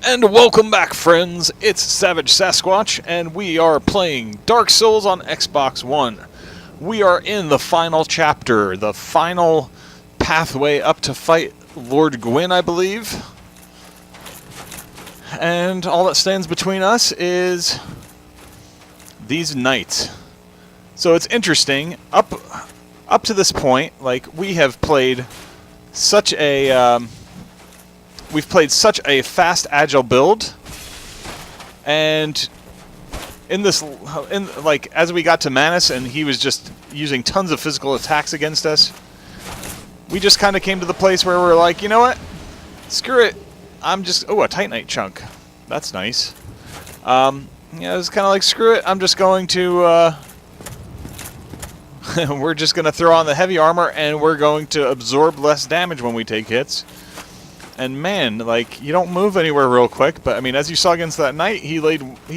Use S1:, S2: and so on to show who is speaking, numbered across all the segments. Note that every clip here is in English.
S1: And welcome back, friends. It's Savage Sasquatch, and we are playing Dark Souls on Xbox One. We are in the final chapter, the final pathway up to fight Lord Gwyn, I believe. And all that stands between us is these knights. So it's interesting. Up to this point, like, we have played such a we've played such a fast, agile build, and as we got to Manus and he was just using tons of physical attacks against us, we just kind of came to the place where we're like, you know what? Screw it. I'm just... Oh, a Titanite chunk. That's nice. Yeah, it's kind of like, screw it. I'm just going to... we're just going to throw on the heavy armor, and we're going to absorb less damage when we take hits. And man, like, you don't move anywhere real quick, but I mean, as you saw against that knight, he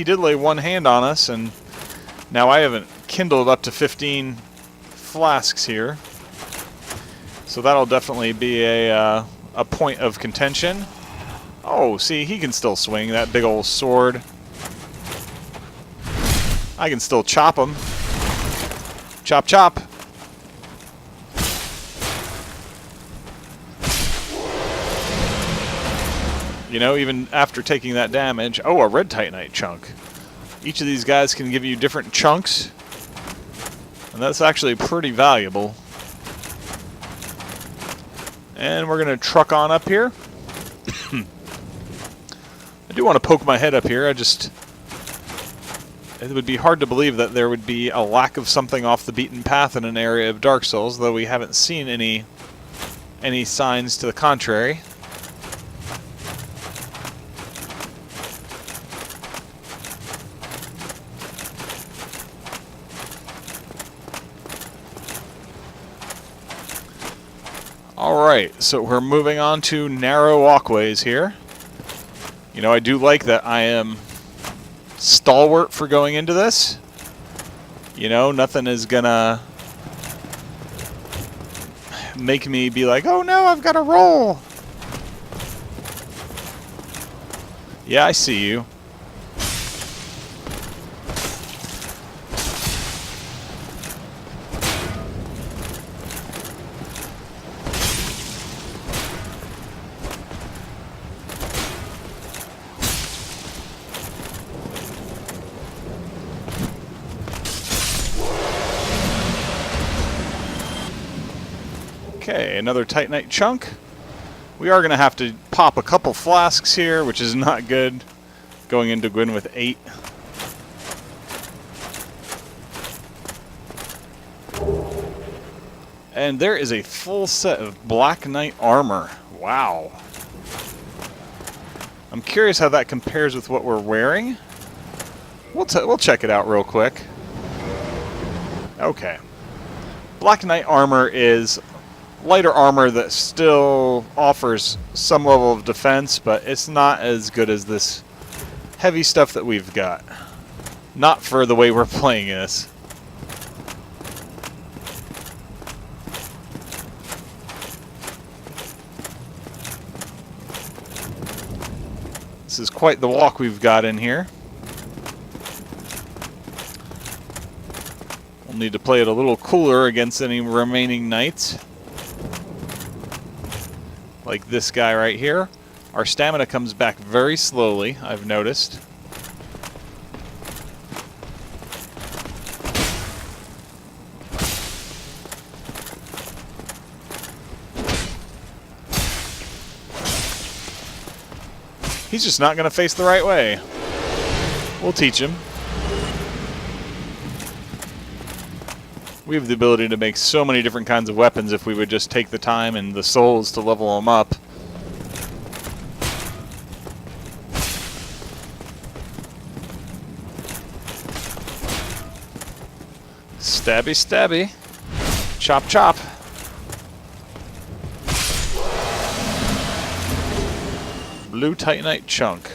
S1: did lay one hand on us, and now I haven't kindled up to 15 flasks here. So that'll definitely be a point of contention. Oh, see, he can still swing that big old sword. I can still chop him. Chop, chop. You know, even after taking that damage... Oh, a red Titanite chunk. Each of these guys can give you different chunks, and that's actually pretty valuable. And we're going to truck on up here. I do want to poke my head up here. It would be hard to believe that there would be a lack of something off the beaten path in an area of Dark Souls, though we haven't seen any signs to the contrary. Alright, so we're moving on to narrow walkways here. You know, I do like that I am stalwart for going into this. You know, nothing is gonna make me be like, oh no, I've got to roll. Yeah, I see you. Okay, another Titanite chunk. We are going to have to pop a couple flasks here, which is not good. Going into Gwyn with 8. And there is a full set of Black Knight armor. Wow. I'm curious how that compares with what we're wearing. We'll check it out real quick. Okay. Black Knight armor is lighter armor that still offers some level of defense, but it's not as good as this heavy stuff that we've got. Not for the way we're playing this. This is quite the walk we've got in here. We'll need to play it a little cooler against any remaining knights. Like this guy right here. Our stamina comes back very slowly, I've noticed. He's just not going to face the right way. We'll teach him. We have the ability to make so many different kinds of weapons if we would just take the time and the souls to level them up. Stabby, stabby. Chop, chop. Blue Titanite chunk.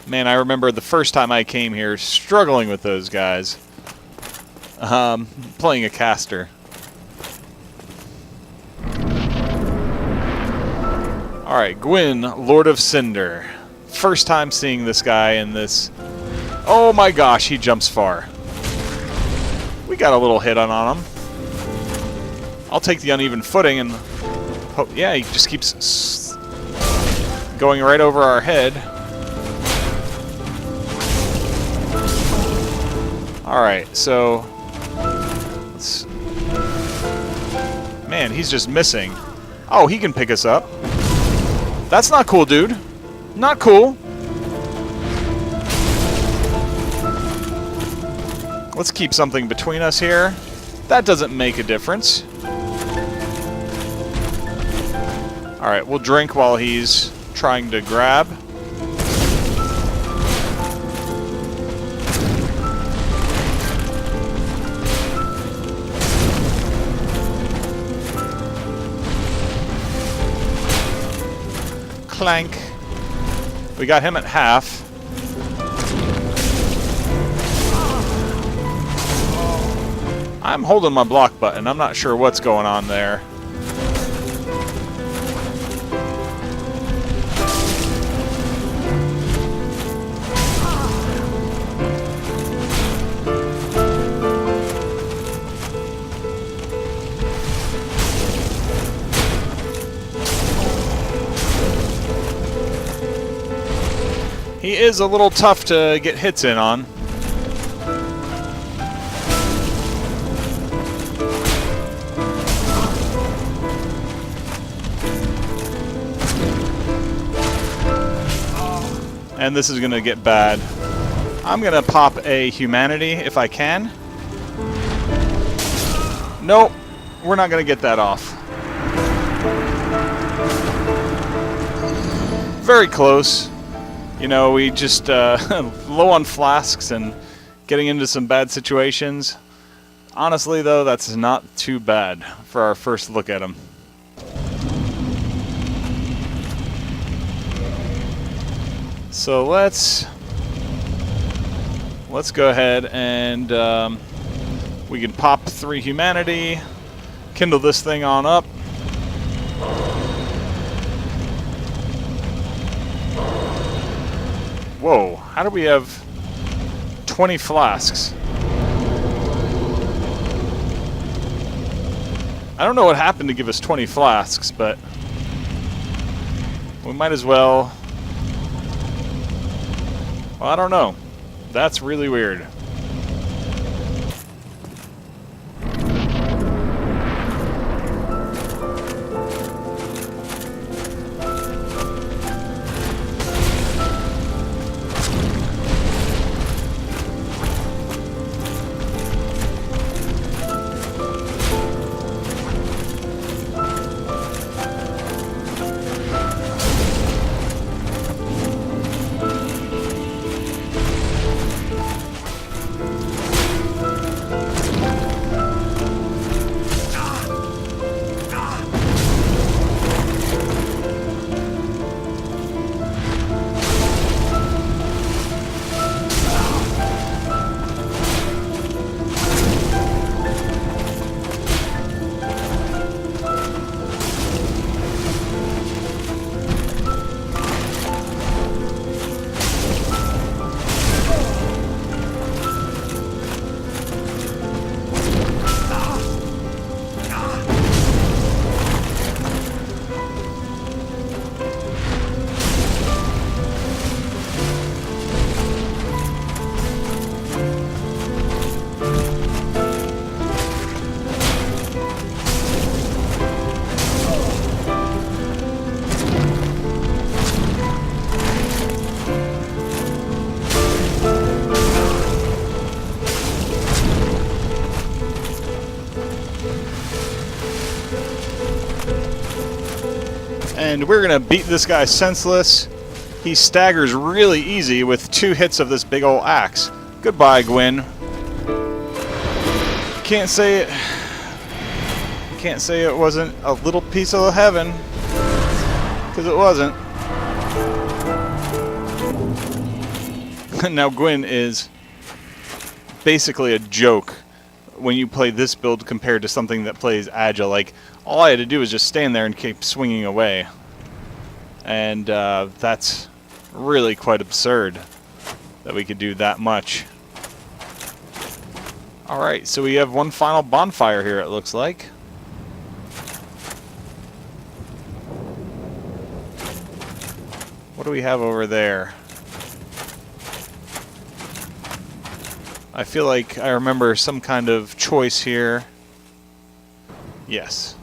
S1: Man, I remember the first time I came here struggling with those guys. Playing a caster. Alright, Gwyn, Lord of Cinder. First time seeing this guy in this. Oh my gosh, he jumps far. We got a little hit on him. I'll take the uneven footing and... Oh, yeah, he just keeps going right over our head. Alright, so... Let's... Man, he's just missing. Oh, he can pick us up. That's not cool, dude. Not cool. Let's keep something between us here. That doesn't make a difference. Alright, we'll drink while he's trying to grab. Clank. We got him at half. I'm holding my block button. I'm not sure what's going on there. He is a little tough to get hits in on. And this is going to get bad. I'm going to pop a humanity if I can. Nope, we're not going to get that off. Very close. You know, we just low on flasks and getting into some bad situations. Honestly, though, that's not too bad for our first look at him. So let's go ahead and we can pop 3 humanity, kindle this thing on up. Whoa, how do we have 20 flasks? I don't know what happened to give us 20 flasks, but we might as well... Well, I don't know. That's really weird. And we're going to beat this guy senseless. He staggers really easy with 2 hits of this big old axe. Goodbye, Gwyn. Can't say it wasn't a little piece of heaven, because it wasn't. Now Gwyn is basically a joke when you play this build compared to something that plays agile. Like, all I had to do was just stand there and keep swinging away. And that's really quite absurd that we could do that much. Alright, so we have one final bonfire here, it looks like. What do we have over there? I feel like I remember some kind of choice here. Yes.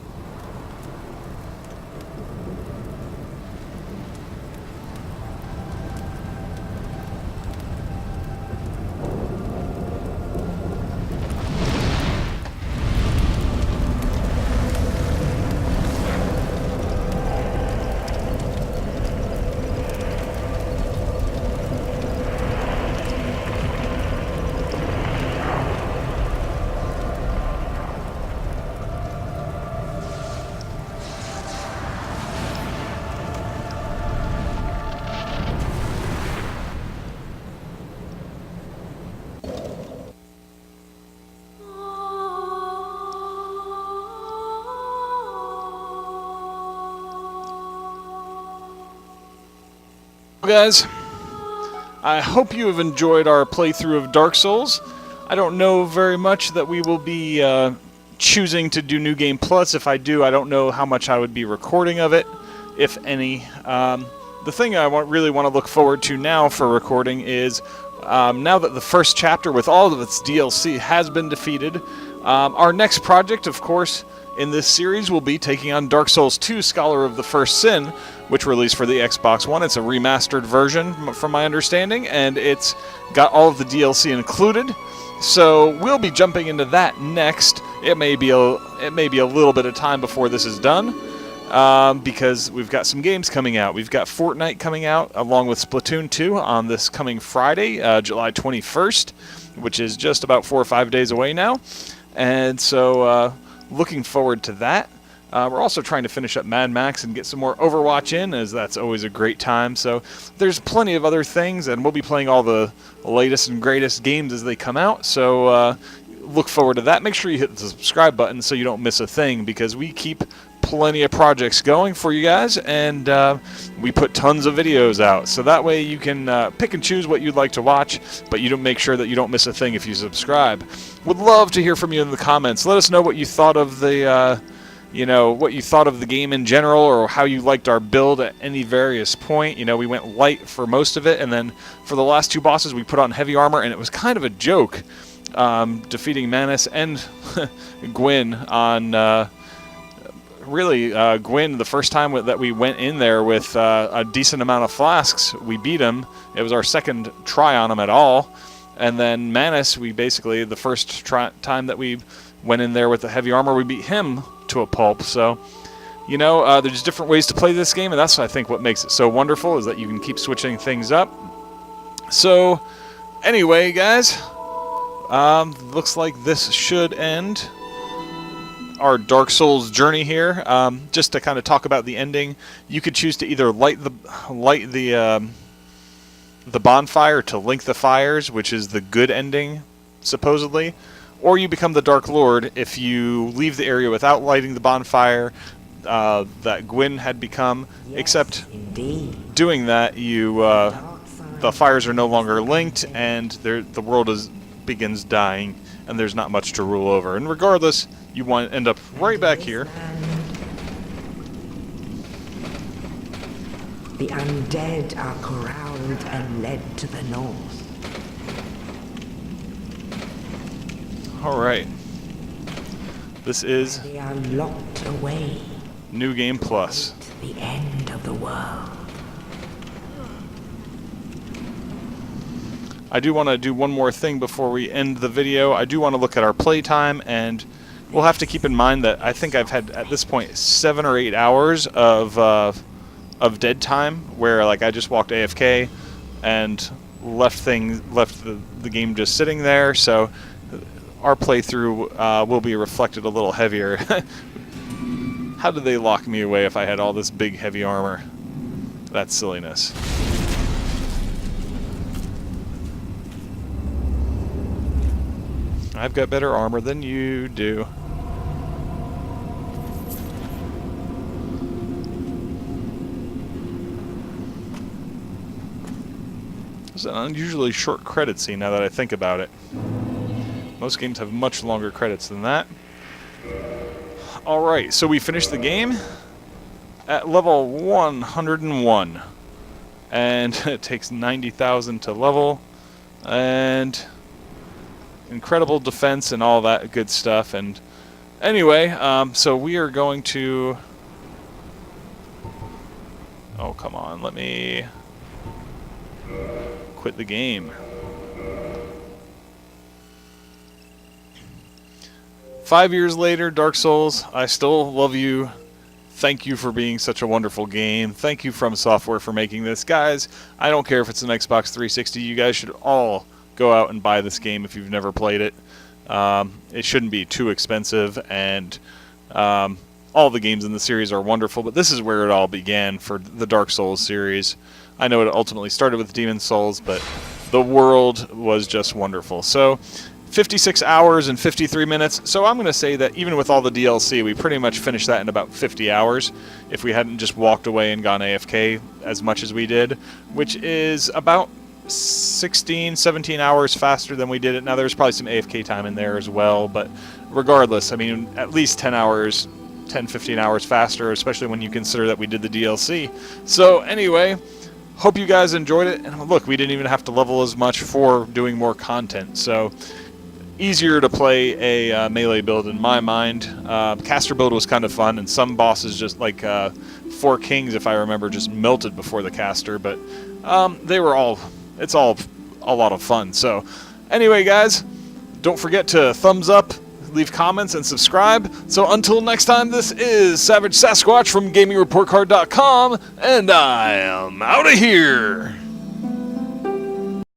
S1: Guys, I hope you have enjoyed our playthrough of Dark Souls. I don't know very much that we will be choosing to do New Game Plus. If I do, I don't know how much I would be recording of it, if any. The thing I really want to look forward to now for recording is, now that the first chapter with all of its DLC has been defeated, our next project, of course, in this series will be taking on Dark Souls 2 Scholar of the First Sin, which released for the Xbox One. It's a remastered version, from my understanding, and it's got all of the DLC included. So we'll be jumping into that next. It may be a little bit of time before this is done, because we've got some games coming out. We've got Fortnite coming out, along with Splatoon 2 on this coming Friday, July 21st, which is just about 4 or 5 days away now. And so, looking forward to that. We're also trying to finish up Mad Max and get some more Overwatch in, as that's always a great time. So there's plenty of other things, and we'll be playing all the latest and greatest games as they come out. So look forward to that. Make sure you hit the subscribe button so you don't miss a thing, because we keep plenty of projects going for you guys, and we put tons of videos out. So that way you can pick and choose what you'd like to watch, but you don't make sure that you don't miss a thing if you subscribe. Would love to hear from you in the comments. Let us know what you thought of the what you thought of the game in general, or how you liked our build at any various point. We went light for most of it, and then for the last 2 bosses we put on heavy armor, and it was kind of a joke defeating Manus and Gwyn on Gwyn, the first time that we went in there with a decent amount of flasks, we beat him. It was our second try on him at all. And then Manus, we basically, the first time that we went in there with the heavy armor, we beat him to a pulp. So, there's different ways to play this game, and that's, I think, what makes it so wonderful, is that you can keep switching things up. So, anyway, guys, looks like this should end our Dark Souls journey here. Just to kind of talk about the ending, you could choose to either light the bonfire to link the fires, which is the good ending, supposedly, or you become the Dark Lord if you leave the area without lighting the bonfire that Gwyn had become. Yes, except indeed. Doing that, the fires are no longer linked, and the world begins dying, and there's not much to rule over. And regardless, you want to end up right back here.
S2: The undead are corralled and led to the north.
S1: Alright. This is
S2: They are locked away.
S1: New Game Plus.
S2: The end of the world.
S1: I do want to do one more thing before we end the video. I do want to look at our playtime, and we'll have to keep in mind that I think I've had, at this point, 7 or 8 hours of dead time, where I just walked AFK and left the game just sitting there. So our playthrough will be reflected a little heavier. How did they lock me away if I had all this big heavy armor? That's silliness. I've got better armor than you do. There's an unusually short credit scene now that I think about it. Most games have much longer credits than that. Alright, so we finished the game at level 101. And it takes 90,000 to level. And incredible defense and all that good stuff. And anyway, so we are going to... Oh, come on, let me quit the game. 5 years later, Dark Souls, I still love you. Thank you for being such a wonderful game. Thank you From Software for making this. Guys, I don't care if it's an Xbox 360. You guys should all go out and buy this game if you've never played it. It shouldn't be too expensive, and all the games in the series are wonderful, but this is where it all began for the Dark Souls series. I know it ultimately started with Demon's Souls, but the world was just wonderful. So, 56 hours and 53 minutes. So I'm going to say that even with all the DLC, we pretty much finished that in about 50 hours if we hadn't just walked away and gone AFK as much as we did, which is about 16, 17 hours faster than we did it. Now, there's probably some AFK time in there as well, but regardless, I mean, at least 10 hours, 10, 15 hours faster, especially when you consider that we did the DLC. So anyway, hope you guys enjoyed it. And look, we didn't even have to level as much for doing more content. So easier to play a melee build in my mind. Caster build was kind of fun, and some bosses just like 4 Kings, if I remember, just melted before the caster. But they were all, it's all a lot of fun. So anyway, guys, don't forget to thumbs up, leave comments, and subscribe. So until next time, this is Savage Sasquatch from GamingReportCard.com, and I am out of here.